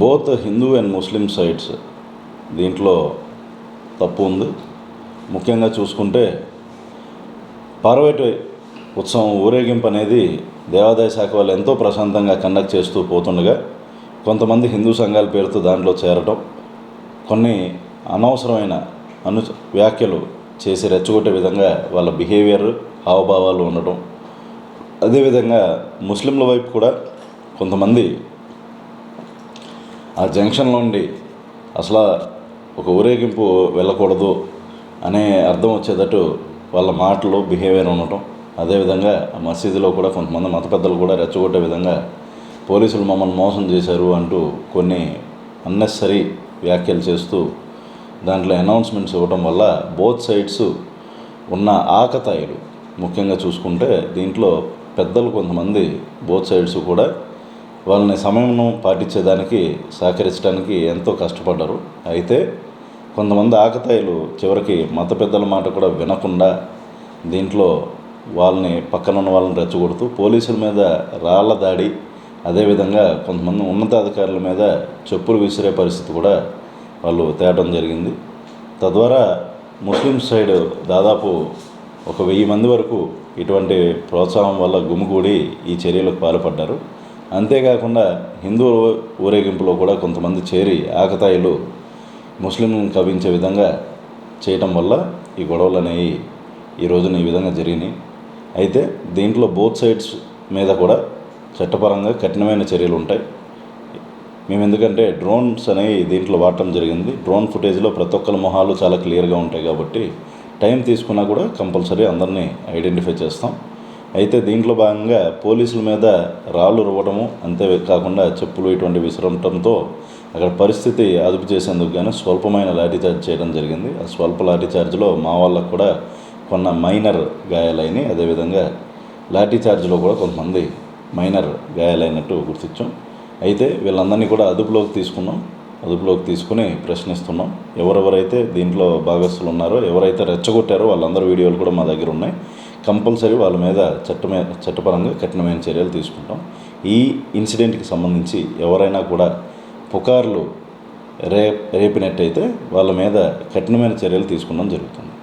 Both Hindu and Muslim sides దీంట్లో తప్పు ఉంది. ముఖ్యంగా చూసుకుంటే పార్వతి ఉత్సవం ఊరేగింపు అనేది దేవాదాయ శాఖ వాళ్ళు ఎంతో ప్రశాంతంగా కండక్ట్ చేస్తూ పోతుండగా కొంతమంది హిందూ సంఘాల పేరుతో దాంట్లో చేరటం, కొన్ని అనవసరమైన వ్యాఖ్యలు చేసి రెచ్చగొట్టే విధంగా వాళ్ళ బిహేవియర్, హావభావాలు ఉండటం. అదేవిధంగా ముస్లింల వైపు కూడా కొంతమంది ఆ జంక్షన్లో ఉండి అసలు ఒక ఊరేగింపు వెళ్ళకూడదు అనే అర్థం వచ్చేటట్టు వాళ్ళ మాటలు, బిహేవియర్ ఉండటం. అదేవిధంగా మసీదులో కూడా కొంతమంది మత పెద్దలు కూడా రెచ్చగొట్టే విధంగా పోలీసులు మమ్మల్ని మోసం చేశారు అంటూ కొన్ని అన్నెసరీ వ్యాఖ్యలు చేస్తూ దాంట్లో అనౌన్స్మెంట్స్ ఇవ్వటం వల్ల బోత్ సైడ్స్ ఉన్న ఆకతాయిలు, ముఖ్యంగా చూసుకుంటే దీంట్లో పెద్దలు కొంతమంది బోత్ సైడ్స్ కూడా వాళ్ళని సమయం పాటించేదానికి సహకరించడానికి ఎంతో కష్టపడ్డారు. అయితే కొంతమంది ఆకతాయిలు చివరికి మత పెద్దల మాట కూడా వినకుండా దీంట్లో వాళ్ళని పక్కన ఉన్న వాళ్ళని రెచ్చగొడుతూ పోలీసుల మీద రాళ్ల దాడి, అదేవిధంగా కొంతమంది ఉన్నతాధికారుల మీద చెప్పులు విసిరే పరిస్థితి కూడా వాళ్ళు తేవడం జరిగింది. తద్వారా ముస్లిం సైడ్ దాదాపు 1000 మంది వరకు ఇటువంటి ప్రోత్సాహం వల్ల గుమిగూడి ఈ చర్యలకు పాల్పడ్డారు. అంతేకాకుండా హిందూ ఊరేగింపులో కూడా కొంతమంది చేరి ఆకతాయిలు ముస్లింలను కవించే విధంగా చేయటం వల్ల ఈ గొడవలు అనేవి ఈ రోజున ఈ విధంగా జరిగినాయి. అయితే దీంట్లో బోత్ సైడ్స్ మీద కూడా చట్టపరంగా కఠినమైన చర్యలు ఉంటాయి. మేము ఎందుకంటే డ్రోన్స్ అనేవి దీంట్లో వాడటం జరిగింది. డ్రోన్ ఫుటేజ్లో ప్రతి ఒక్కరి మొహాలు చాలా క్లియర్గా ఉంటాయి కాబట్టి టైం తీసుకున్నా కూడా కంపల్సరీ అందరినీ ఐడెంటిఫై చేస్తాం. అయితే దీంట్లో భాగంగా పోలీసుల మీద రాళ్ళు రువ్వడము, అంతే కాకుండా చెప్పులు ఇటువంటి విసరటంతో అక్కడ పరిస్థితి అదుపు చేసేందుకు కానీ స్వల్పమైన లాఠీచార్జ్ చేయడం జరిగింది. ఆ స్వల్ప లాఠీచార్జ్లో మా వాళ్ళకు కూడా కొన్న మైనర్ గాయాలైనవి. అదేవిధంగా లాఠీచార్జ్లో కూడా కొంతమంది మైనర్ గాయాలైనట్టు గుర్తించాం. అయితే వీళ్ళందరినీ కూడా అదుపులోకి తీసుకుని ప్రశ్నిస్తున్నాం. ఎవరెవరైతే దీంట్లో భాగస్తులు ఉన్నారో, ఎవరైతే రెచ్చగొట్టారో వాళ్ళందరూ వీడియోలు కూడా మా దగ్గర ఉన్నాయి. కంపల్సరీ వాళ్ళ మీద చట్టపరంగా కఠినమైన చర్యలు తీసుకుంటాం. ఈ ఇన్సిడెంట్కి సంబంధించి ఎవరైనా కూడా పుకార్లు రేపినట్టయితే వాళ్ళ మీద కఠినమైన చర్యలు తీసుకోవడం జరుగుతుంది.